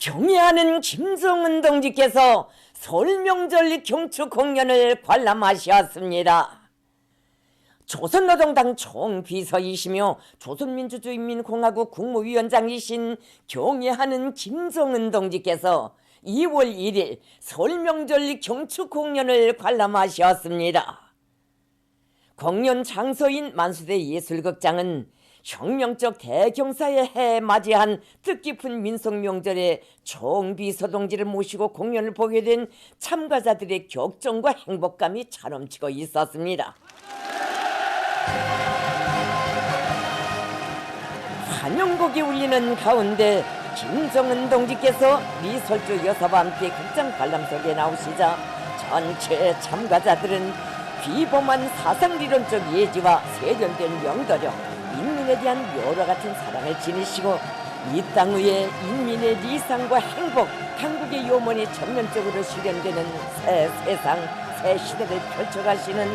경애하는 김정은 동지께서 설 명절 경축 공연을 관람하셨습니다. 조선노동당 총비서이시며 조선민주주의인민공화국 국무위원장이신 경애하는 김정은 동지께서 2월 1일 설 명절 경축 공연을 관람하셨습니다. 공연 장소인 만수대 예술극장은 혁명적 대경사의 해에 맞이한 뜻깊은 민속명절에 총비서 동지를 모시고 공연을 보게 된 참가자들의 격정과 행복감이 차넘치고 있었습니다. 환영곡이 울리는 가운데 김정은 동지께서 미설주 여사와 함께 극장 관람석에 나오시자 전체 참가자들은 비범한 사상리론적 예지와 세련된 명도력, 인민에 대한 여러 같은 사랑을 지니시고 이 땅 위에 인민의 리상과 행복, 강국의 요원이 전면적으로 실현되는 새 세상, 새 시대를 펼쳐가시는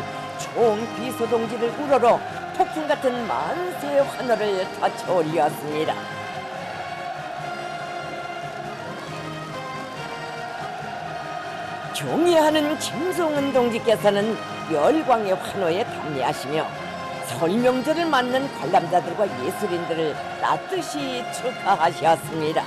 총비서동지를 우러러 폭풍 같은 만세의 환호를 터쳐올렸습니다. 경애하는 김정은 동지께서는 열광의 환호에 담례하시며 설명절을 맞는 관람자들과 예술인들을 따뜻이 축하하셨습니다.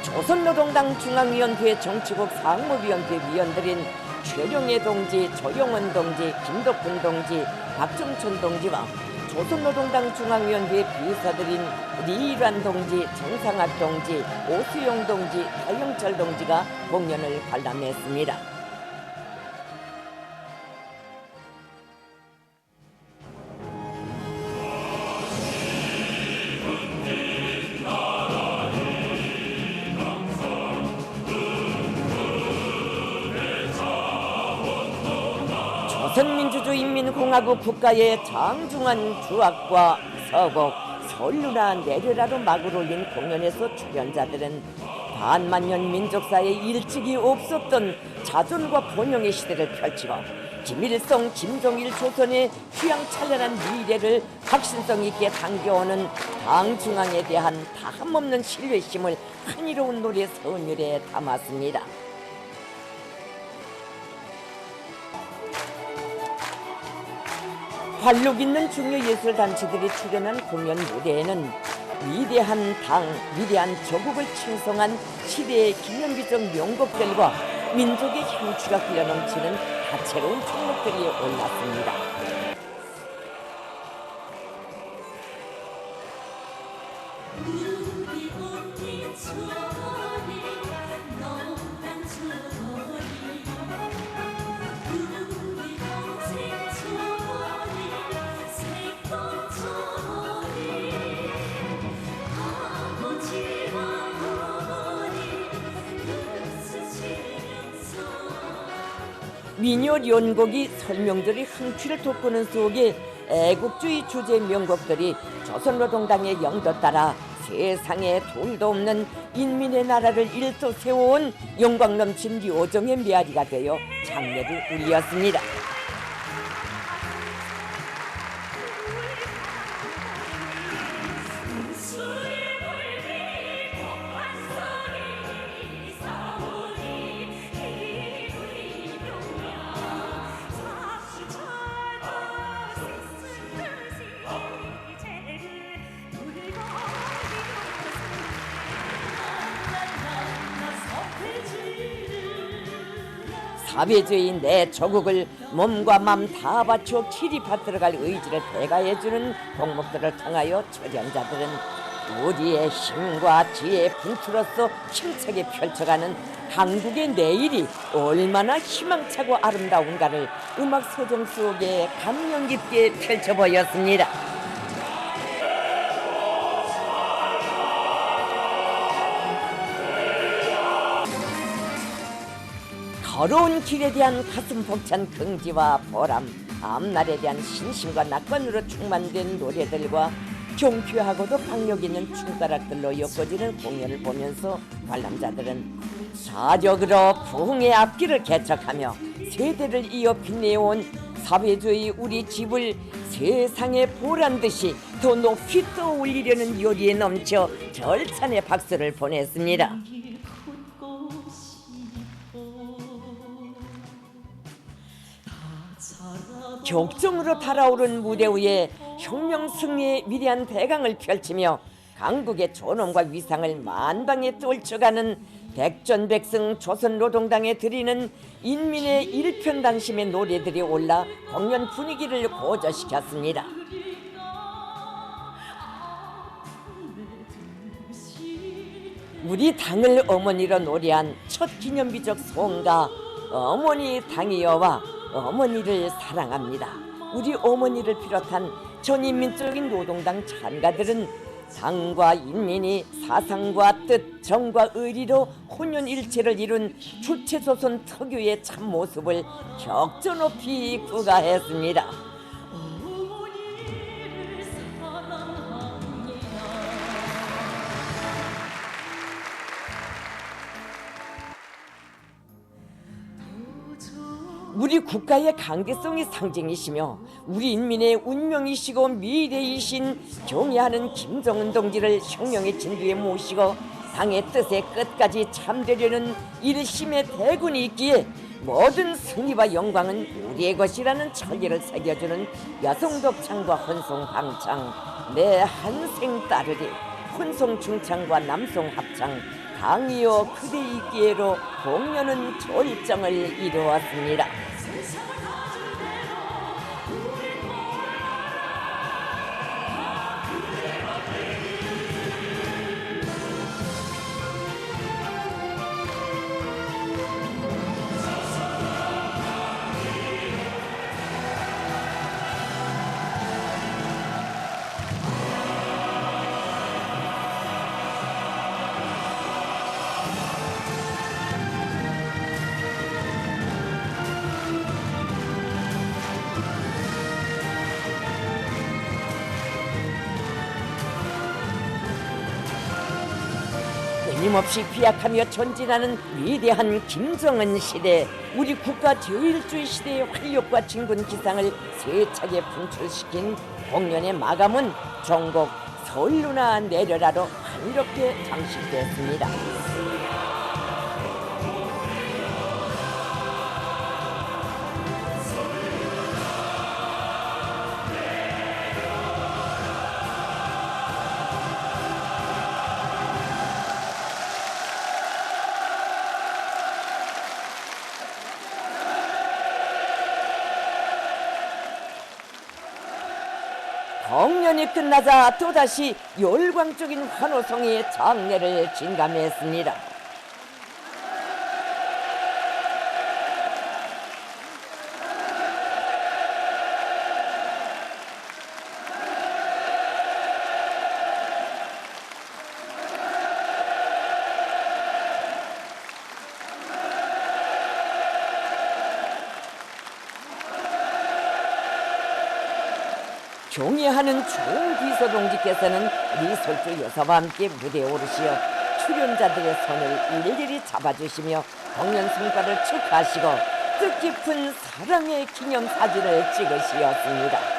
조선노동당 중앙위원회 정치국 상무위원회 위원들인 최룡해 동지, 조용원 동지, 김덕훈 동지, 박정천 동지와 조선노동당 중앙위원회 비서들인 리일환 동지, 정상학 동지, 오수영 동지, 하영철 동지가 공연을 관람했습니다. 조선민주주의인민공화국 국가의 장중한 주악과 서곡 설루나 내려라로 막을 올린 공연에서 출연자들은 반만년 민족사에 일찍이 없었던 자존과 본영의 시대를 펼치고 김일성, 김정일 조선의 휘황찬란한 미래를 확신성 있게 당겨오는 당 중앙에 대한 다함없는 신뢰심을 한이로운 노래 선율에 담았습니다. 활력 있는 중요예술단체들이 출연한 공연 무대에는 위대한 당, 위대한 조국을 칭송한 시대의 기념비적 명곡들과 민족의 향취가 흘러넘치는 다채로운 종목들이 올랐습니다. 민요 연곡이 설명절의 흥취를 돋구는 속에 애국주의 주제 명곡들이 조선노동당의 영도 따라 세상에 둘도 없는 인민의 나라를 일도 세워온 영광 넘친 요정의 메아리가 되어 장례를 울렸습니다. 사회주의 내 조국을 몸과 맘 다 바쳐 길이 받들어갈 의지를 배가해주는 곡목들을 통하여 출연자들은 우리의 힘과 지혜의 분투로서 힘차게 펼쳐가는 한국의 내일이 얼마나 희망차고 아름다운가를 음악 소정 속에 감명 깊게 펼쳐 보였습니다. 걸어온 길에 대한 가슴 벅찬 긍지와 보람, 앞날에 대한 신심과 낙관으로 충만된 노래들과 경쾌하고도 박력 있는 춤가락들로 엮어지는 공연을 보면서 관람자들은 사적으로 부흥의 앞길을 개척하며 세대를 이어 빛내온 사회주의 우리 집을 세상에 보란 듯이 더 높이 떠올리려는 요리에 넘쳐 절찬의 박수를 보냈습니다. 격정으로 달아오른 무대 위에 혁명 승리의 위대한 대강을 펼치며 강국의 존엄과 위상을 만방에 떨쳐가는 백전백승 조선노동당에 드리는 인민의 일편단심의 노래들이 올라 공연 분위기를 고조시켰습니다. 우리 당을 어머니로 노래한 첫 기념비적 송가 어머니 당이여와 어머니를 사랑합니다. 우리 어머니를 비롯한 전인민적인 노동당 찬가들은 당과 인민이 사상과 뜻, 정과 의리로 혼연일체를 이룬 주체조선 특유의 참모습을 격조 높이 구가했습니다. 우리 국가의 강대성의 상징이시며 우리 인민의 운명이시고 미래이신 경애하는 김정은 동지를 혁명의 진두에 모시고 당의 뜻에 끝까지 참되려는 일심의 대군이 있기에 모든 승리와 영광은 우리의 것이라는 철기를 새겨주는 여성독창과 혼송방창 내 한생 따르리 혼송중창과 남송합창 당이여 그대 있기에로 공연은 절정을 이루었습니다. 끊임없이 비약하며 전진하는 위대한 김정은 시대, 우리 국가 제일주의 시대의 활력과 진군 기상을 세차게 분출시킨 공연의 마감은 종곡 서울루나 내려라로 한이롭게 장식됐습니다. 공연이 끝나자 또다시 열광적인 환호성이 장례를 진감했습니다. 경애하는 총비서동지께서는 리솔주 여사와 함께 무대에 오르시어 출연자들의 손을 일일이 잡아주시며 공연 성과를 축하하시고 뜻깊은 사랑의 기념사진을 찍으시었습니다.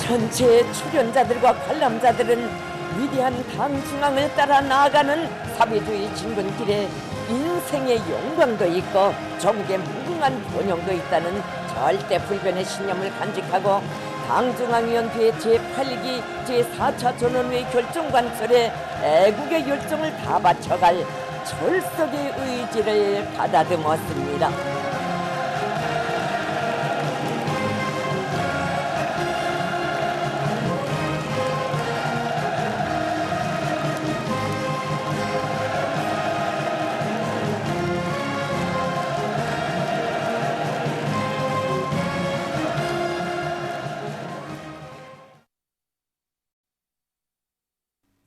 전체 출연자들과 관람자들은 위대한 당중앙을 따라 나아가는 사회주의 진군길에 인생의 영광도 있고 조국의 무궁한 번영도 있다는 절대 불변의 신념을 간직하고 당중앙위원회 제8기 제4차 전원회 결정관설에 애국의 열정을 다 바쳐갈 철석의 의지를 가다듬었습니다.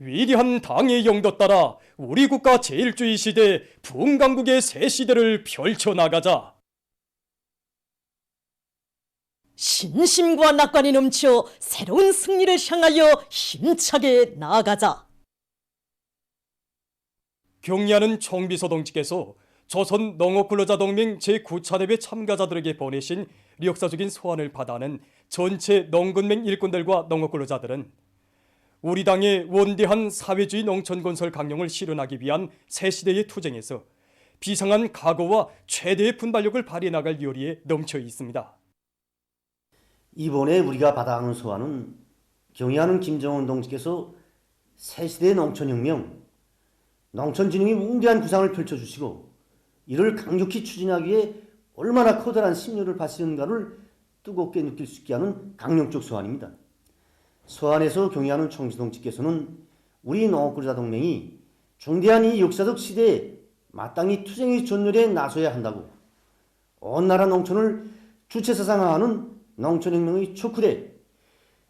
위대한 당의 영도 따라 우리 국가 제일주의 시대 부흥강국의 새 시대를 펼쳐나가자. 신심과 낙관이 넘쳐 새로운 승리를 향하여 힘차게 나아가자. 경리하는 총비서 동지께서 조선 농업근로자동맹 제9차 대회 참가자들에게 보내신 역사적인 소환을 받아낸 전체 농군맹 일꾼들과 농업근로자들은 우리 당의 원대한 사회주의 농촌건설 강령을 실현하기 위한 새 시대의 투쟁에서 비상한 각오와 최대의 분발력을 발휘해 나갈 요리에 넘쳐 있습니다. 이번에 우리가 받아가는 소환은 경의하는 김정은 동지께서 새 시대의 농촌혁명, 농촌진흥의 웅대한 구상을 펼쳐주시고 이를 강력히 추진하기 위해 얼마나 커다란 심려를 바치는가를 뜨겁게 느낄 수 있게 하는 강령적 소환입니다. 소환에서 경의하는 총지 동지께서는 우리 농업근로자 동맹이 중대한 이 역사적 시대에 마땅히 투쟁의 전열에 나서야 한다고, 온 나라 농촌을 주체사상화하는 농촌혁명의 촉구대,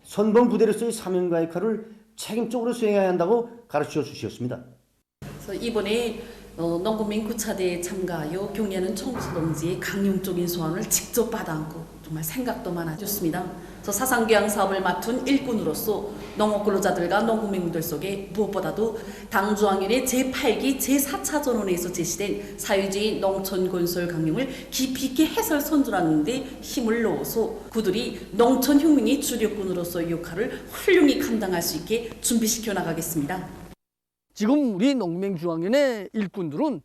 선봉부대로서의 사명과 역할을 책임적으로 수행해야 한다고 가르쳐 주셨습니다. 그래서 이번에 농군맹 9차 대회에 참가하여 경리하는 총수 동지의 강령적인 소환을 직접 받아안고 정말 생각도 많아졌습니다. 저 사상교양 사업을 맡은 일꾼으로서 농업근로자들과 농군맹들 속에 무엇보다도 당중앙위원회 제8기 제4차 전원회에서 제시된 사회주의 농촌건설 강령을 깊이 있게 해설 선전하는 데 힘을 넣어서 그들이 농촌혁명의 주력군으로서의 역할을 훌륭히 감당할 수 있게 준비시켜 나가겠습니다. 지금 우리 농맹중앙위원회 일꾼들은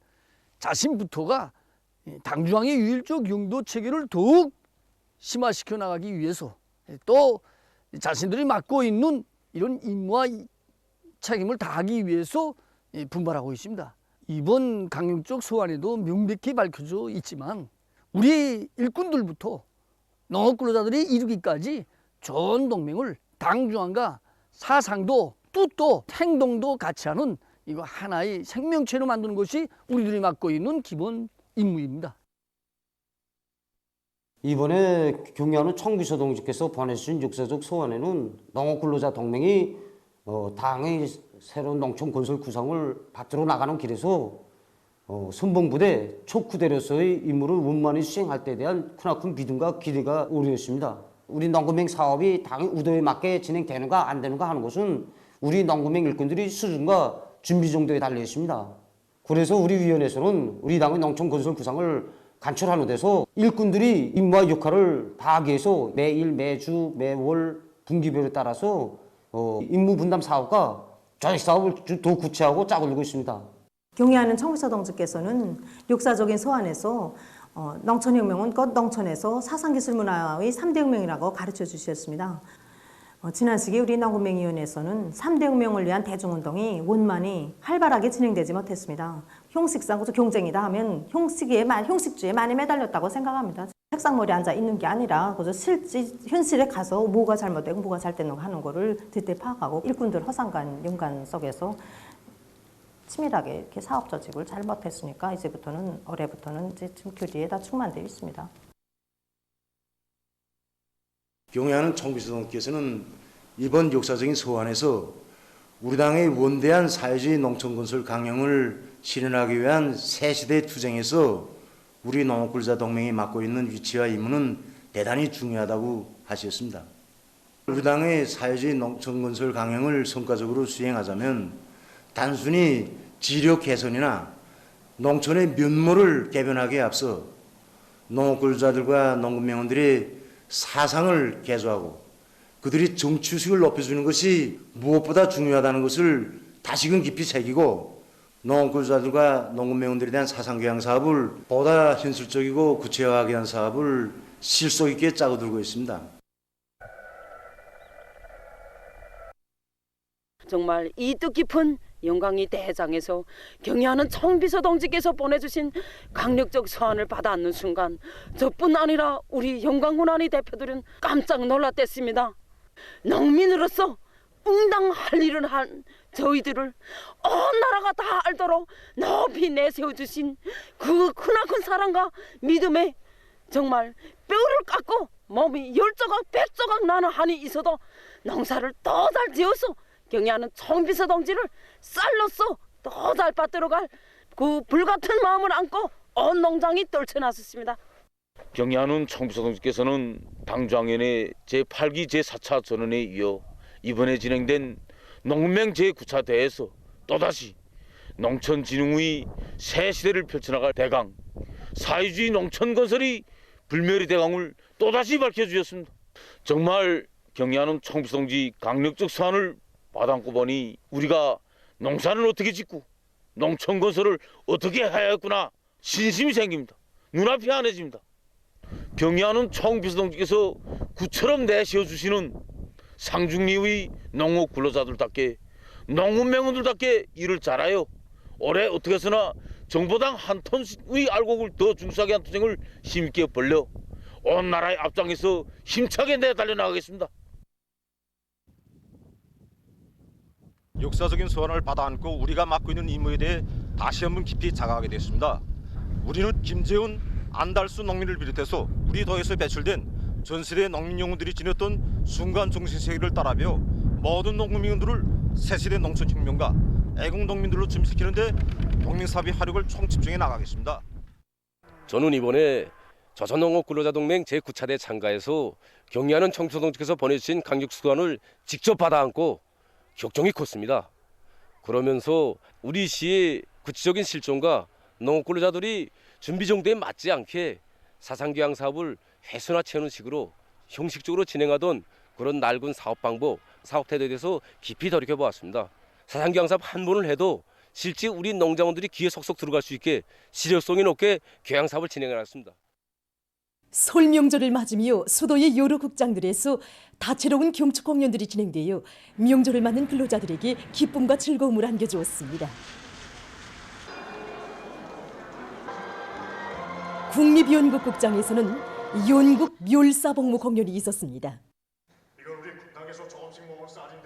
자신부터가 당중앙의 유일적 영도 체계를 더욱 심화시켜 나가기 위해서 또 자신들이 맡고 있는 이런 임무와 책임을 다하기 위해서 분발하고 있습니다. 이번 강령적 소환에도 명백히 밝혀져 있지만 우리 일꾼들부터 농업근로자들이 이루기까지 좋은 동맹을 당중앙과 사상도 뜻도 행동도 같이 하는 이거 하나의 생명체로 만드는 것이 우리들이 맡고 있는 기본 임무입니다. 이번에 경의하는 총비서 동지께서 보내주신 역사적 소환에는 농업근로자 동맹이 당의 새로운 농촌 건설 구상을 받들어 나가는 길에서 선봉부대 촉구대로서의 임무를 원만히 수행할 때에 대한 크나큰 믿음과 기대가 우려했습니다. 우리 농군맹 사업이 당의 의도에 맞게 진행되는가 안 되는가 하는 것은 우리 농군맹 일꾼들이 수준과 준비 정도에 달려 있습니다. 그래서 우리 위원회에서는 우리 당의 농촌 건설 구상을 관철하는 데서 일꾼들이 임무와 역할을 다하기 위해서 매일, 매주, 매월, 분기별에 따라서 임무 분담 사업과 조직 사업을 더 구체하고 짜고 있습니다. 경의하는 총비서 동지께서는 역사적인 소환에서 농촌혁명은 곧 농촌에서 사상기술 문화의 3대 혁명이라고 가르쳐 주셨습니다. 지난 시기 우리 농군맹위원회에서는 3대 혁명을 위한 대중운동이 원만히 활발하게 진행되지 못했습니다. 형식상 경쟁이다 하면 형식주의에 많이 매달렸다고 생각합니다. 책상머리에 앉아 있는 게 아니라 실제 현실에 가서 뭐가 잘못되고 뭐가 잘 되는가 하는 거를徹底파악하고 일꾼들 허상간 연간 속에서 치밀하게 이렇게 사업 조직을 잘 못했으니까 이제부터는 올해부터는 이제 지금 교리에다 충만되어 있습니다. 경의하는 총비서 동지께서는 이번 역사적인 소환에서 우리 당의 원대한 사회주의 농촌건설 강령을 실현하기 위한 새 시대 투쟁에서 우리 농업근로자 동맹이 맡고 있는 위치와 임무는 대단히 중요하다고 하셨습니다. 우리 당의 사회주의 농촌건설 강령을 성과적으로 수행하자면 단순히 지력 개선이나 농촌의 면모를 개변하기에 앞서 농업근로자들과 농군명원들의 사상을 개조하고 그들이 정치의식을 높여주는 것이 무엇보다 중요하다는 것을 다시금 깊이 새기고 농업근로자들과 농군명원들에 대한 사상교양 사업을 보다 현실적이고 구체화하게 한 사업을 실속 있게 짜고 들고 있습니다. 정말 이 뜻깊은 영광이 대장에서 경의하는 청비서 동지께서 보내주신 강력적 서한을 받아안는 순간 저뿐 아니라 우리 영광군안의 대표들은 깜짝 놀랐댔습니다. 농민으로서 응당할 일을 한 저희들을 온 나라가 다 알도록 높이 내세워주신 그 크나큰 사랑과 믿음에 정말 뼈를 깎고 몸이 10조각 100조각 나는 한이 있어도 농사를 더 잘 지어서 경의하는 청비서 동지를 쌀로서 더 잘 받들어갈 그 불같은 마음을 안고 온 농장이 떨쳐났었습니다. 경의하는 청비서 동지께서는 당주항연의 제8기 제4차 전원에 이어 이번에 진행된 농맹 제9차 대회에서 또다시 농촌진흥의 새 시대를 펼쳐나갈 대강, 사회주의 농촌건설이 불멸의 대강을 또다시 밝혀주셨습니다. 정말 경의하는 청비서 동지 강력적 서한을 받아안고 보니 우리가 농사를 어떻게 짓고 농촌건설을 어떻게 해야 했구나 신심이 생깁니다. 눈앞이 환해집니다. 경의하는 청비서 동지께서 구처럼 내세워주시는 상중리의 농업 근로자들답게 농문맹원들답게 일을 잘하여 올해 어떻게 해서나 정보당 한 톤의 알곡을 더 중수하게 한 투쟁을 힘있게 벌려 온 나라의 앞장에서 힘차게 내달려 나가겠습니다. 역사적인 소환을 받아안고 우리가 맡고 있는 임무에 대해 다시 한번 깊이 자각하게 됐습니다. 우리는 김재훈, 안달수 농민을 비롯해서 우리 도에서 배출된 전 세대 농민 영웅들이 지녔던 순간 정신세계를 따라며 모든 농민들을 새세대 농촌혁명가 애국농민들로 준비시키는데 농민사업의 화력을 총집중해 나가겠습니다. 저는 이번에 조선농업근로자동맹 제9차대 참가해서 경의하는 청비서 동지께서 보내주신 강력수관을 직접 받아안고 격정이 컸습니다. 그러면서 우리 시의 구체적인 실정과 농업근로자들이 준비 정도에 맞지 않게 사상교양 사업을 훼손화 채우는 식으로 형식적으로 진행하던 그런 낡은 사업 방법, 사업 태도에 대해서 깊이 돌이켜보았습니다. 사상교양 사업 한 번을 해도 실제 우리 농장원들이 귀에 속속 들어갈 수 있게 실효성이 높게 교양 사업을 진행해왔습니다. 설 명절을 맞으며 수도의 여러 극장들에서 다채로운 경축 공연들이 진행되어 명절을 맞는 근로자들에게 기쁨과 즐거움을 안겨주었습니다. 국립연극극장에서는 연극 묘사복무 공연이 있었습니다.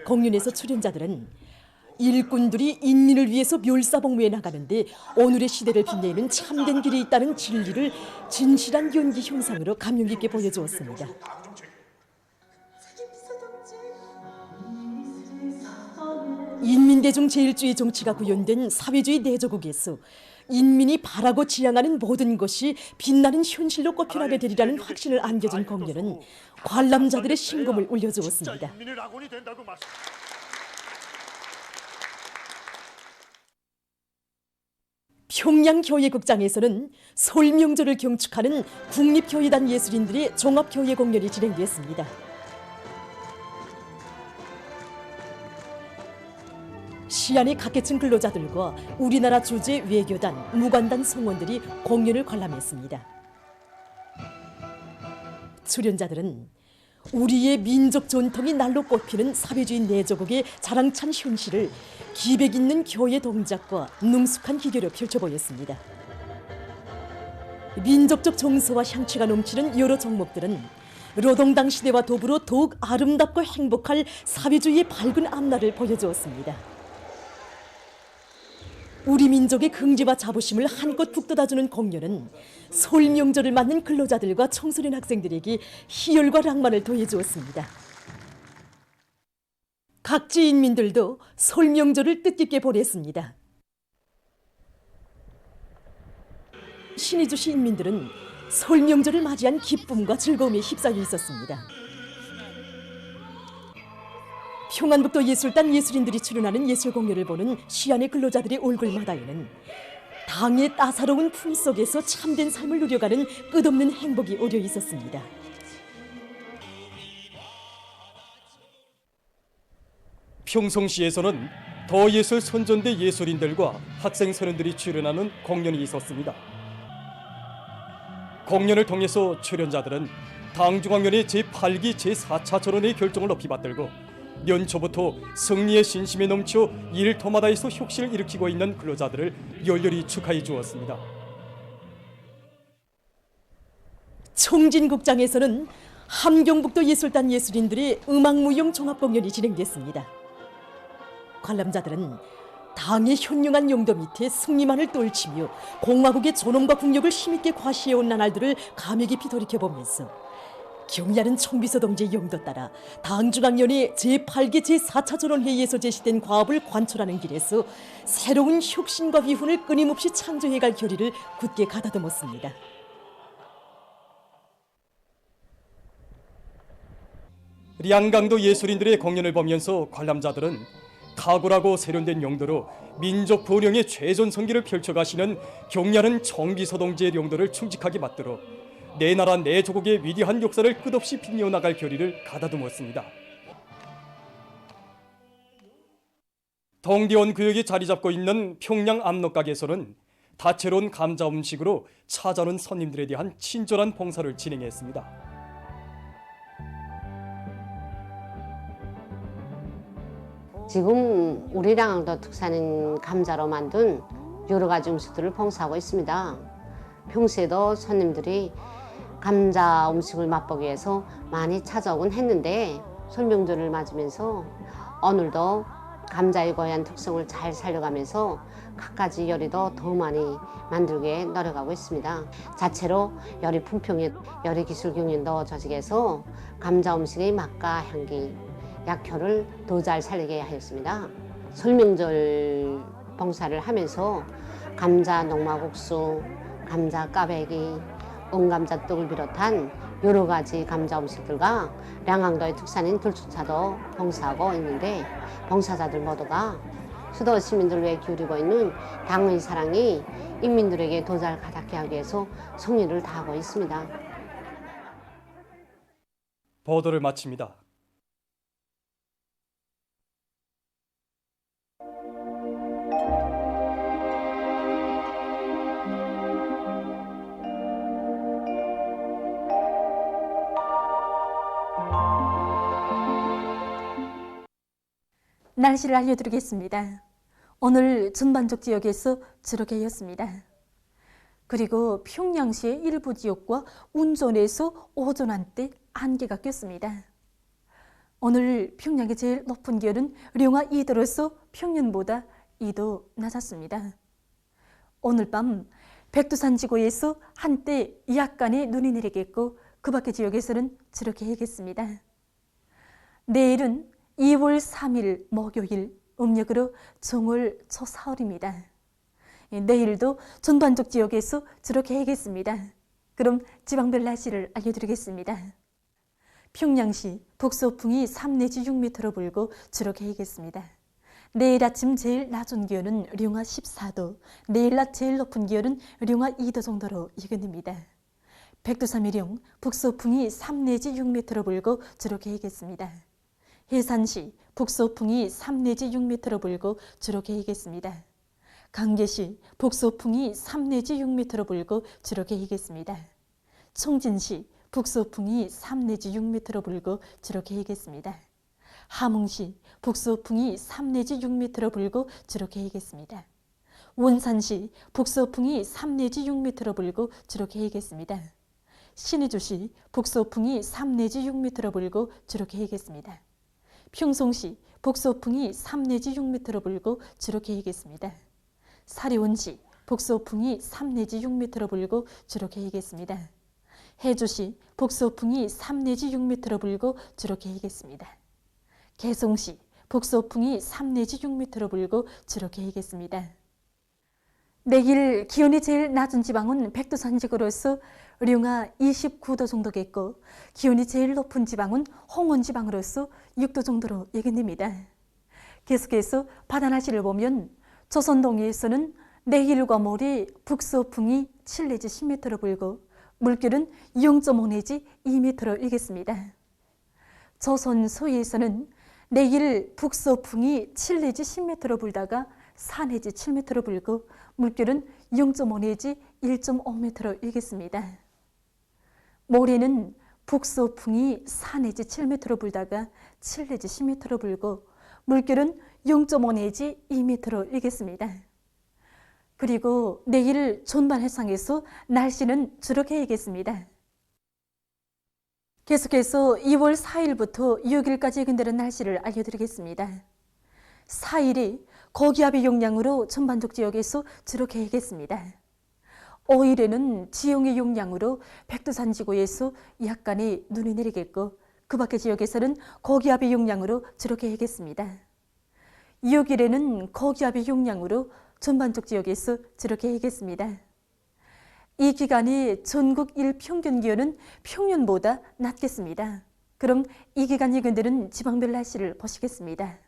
공연에서 출연자들은 일꾼들이 인민을 위해서 묘사복무에 나가는데 오늘의 시대를 빛내는 참된 길이 있다는 진리를 진실한 연기 형상으로 감명 깊게 보여주었습니다. 인민대중 제일주의 정치가 구현된 사회주의 내조국에서 인민이 바라고 지향하는 모든 것이 빛나는 현실로 꼽혀나게 되리라는 확신을 안겨준 공연은 관람자들의 심금을 울려주었습니다. 평양교회극장에서는 설 명절을 경축하는 국립교회단 예술인들의 종합교회 공연이 진행됐습니다. 시안의 각계층 근로자들과 우리나라 주재 외교단, 무관단 성원들이 공연을 관람했습니다. 출연자들은 우리의 민족 전통이 날로 꽃피는 사회주의 내조국의 자랑찬 현실을 기백 있는 교회 동작과 능숙한 기교로 펼쳐보였습니다. 민족적 정서와 향취가 넘치는 여러 종목들은 노동당 시대와 더불어 더욱 아름답고 행복할 사회주의의 밝은 앞날을 보여주었습니다. 우리 민족의 긍지와 자부심을 한껏 북돋아주는 공연은 설 명절을 맞는 근로자들과 청소년 학생들에게 희열과 낭만을 더해주었습니다. 각지 인민들도 설 명절을 뜻깊게 보냈습니다. 신의주시 인민들은 설 명절을 맞이한 기쁨과 즐거움에 휩싸여 있었습니다. 평안북도 예술단 예술인들이 출연하는 예술공연을 보는 시안의 근로자들의 얼굴마다에는 당의 따사로운 품속에서 참된 삶을 누려가는 끝없는 행복이 어려 있었습니다. 평성시에서는 더예술 선전대 예술인들과 학생 소년들이 출연하는 공연이 있었습니다. 공연을 통해서 출연자들은 당중앙위원회 제8기 제4차 전원의 결정을 높이 받들고 연초부터 승리의 신심에 넘쳐 일터마다에서 혁신을 일으키고 있는 근로자들을 열렬히 축하해 주었습니다. 총진국장에서는 함경북도 예술단 예술인들의 음악무용 종합공연이 진행됐습니다. 관람자들은 당의 현명한 용도 밑에 승리만을 떨치며 공화국의 존엄과 국력을 힘있게 과시해온 나날들을 감회 깊이 돌이켜보면서 경의하는 청비서 동지의 용도 따라 당중앙위원회 제8개 제4차 전원회의에서 제시된 과업을 관철하는 길에서 새로운 혁신과 위훈을 끊임없이 창조해갈 결의를 굳게 가다듬었습니다. 량강도 예술인들의 공연을 보면서 관람자들은 탁월하고 세련된 용도로 민족 번영의 최전성기를 펼쳐가시는 경의하는 청비서 동지의 용도를 충직하게 받들어 내 나라 내 조국의 위대한 역사를 끝없이 빛내어 나갈 결의를 가다듬었습니다. 동대원 구역에 자리 잡고 있는 평양 압록각에서는 다채로운 감자 음식으로 찾아오는 손님들에 대한 친절한 봉사를 진행했습니다. 지금 우리 량강도 특산인 감자로 만든 여러 가지 음식들을 봉사하고 있습니다. 평소에도 손님들이 감자 음식을 맛보기 위해서 많이 찾아오곤 했는데 설명절을 맞으면서 오늘도 감자의 고유한 특성을 잘 살려가면서 갖가지 요리도 더 많이 만들게 노력하고 있습니다. 자체로 요리 품평에 요리 기술 경연도 조직해서 감자 음식의 맛과 향기, 약효를 더 잘 살리게 하였습니다. 설명절 봉사를 하면서 감자 녹마국수, 감자 까베기, 온감자떡을 비롯한 여러 가지 감자 음식들과 량강도의 특산인 들추차도 봉사하고 있는데 봉사자들 모두가 수도 시민들 위해 기울이고 있는 당의 사랑이 인민들에게 더 잘 가닿게 하기 위해서 성의를 다하고 있습니다. 보도를 마칩니다. 날씨를 알려드리겠습니다. 오늘 전반적 지역에서 지록해였습니다. 그리고 평양시의 일부 지역과 운전에서 오전 한때 안개가 꼈습니다. 오늘 평양의 제일 높은 기온은 령화 2도로서 평년보다 2도 낮았습니다. 오늘 밤 백두산 지구에서 한때 약간의 눈이 내리겠고 그 밖의 지역에서는 지록해야겠습니다. 내일은 2월 3일 목요일 음력으로 정월 초4월입니다. 내일도 전반적 지역에서 지록해야겠습니다. 그럼 지방별 날씨를 알려드리겠습니다. 평양시 북서풍이 3 내지 6m로 불고 지록해야겠습니다. 내일 아침 제일 낮은 기온은 령화 14도, 내일 낮 제일 높은 기온은 령화 2도 정도로 예견됩니다. 백두산미령 북서풍이 3 내지 6m로 불고 지록해야겠습니다. 해산시 북서풍이 3 내지 6m로 불고 지록해야겠습니다. 강계시 북서풍이 3 내지 6m로 불고 지록해야겠습니다. 청진시 북서풍이 3 내지 6m로 불고 지록해야겠습니다. 함흥시 북서풍이 3 내지 6m로 불고 지록해야겠습니다. 원산시 북서풍이 3 내지 6m로 불고 지록해야겠습니다. 신의주시 북서풍이 3 내지 6m로 불고 지록해야겠습니다. 평송시 북서풍이 3 내지 6m로 불고 지록해야겠습니다. 사리원시 북서풍이 3 내지 6m로 불고 지록해야겠습니다. 해주시 북서풍이 3 내지 6m로 불고 지록해야겠습니다. 개성시 북서풍이 3 내지 6m로 불고 지록해야겠습니다. 내일 기온이 제일 낮은 지방은 백두산 지구로서 령화 29도 정도겠고 기온이 제일 높은 지방은 홍원 지방으로서 6도 정도로 예견됩니다. 계속해서 바다 날씨를 보면 조선 동해에서는 내일과 모레 북서풍이 7 내지 10m로 불고 물결은 0.5 내지 2m로 일겠습니다. 조선 서해에서는 내일 북서풍이 7 내지 10m로 불다가 4 내지 7m로 불고 물결은 0.5 내지 1.5m로 일겠습니다. 모레는 북서풍이 4 내지 7m로 불다가 7 내지 10m로 불고 물결은 0.5 내지 2m로 일겠습니다. 그리고 내일 전반 해상에서 날씨는 주룩해 일겠습니다. 계속해서 2월 4일부터 6일까지 근대는 날씨를 알려드리겠습니다. 4일이 고기압의 영향으로 전반적 지역에서 주룩해 일겠습니다. 5일에는 지형의 영향으로 백두산 지구에서 약간의 눈이 내리겠고 그 밖의 지역에서는 고기압의 영향으로 주룩해 일겠습니다. 6일에는 고기압의 영향으로 전반적 지역에서 주룩해 일겠습니다. 이 기간이 전국 일평균 기온은 평년보다 낮겠습니다. 그럼 이 기간 예견되는 지방별 날씨를 보시겠습니다.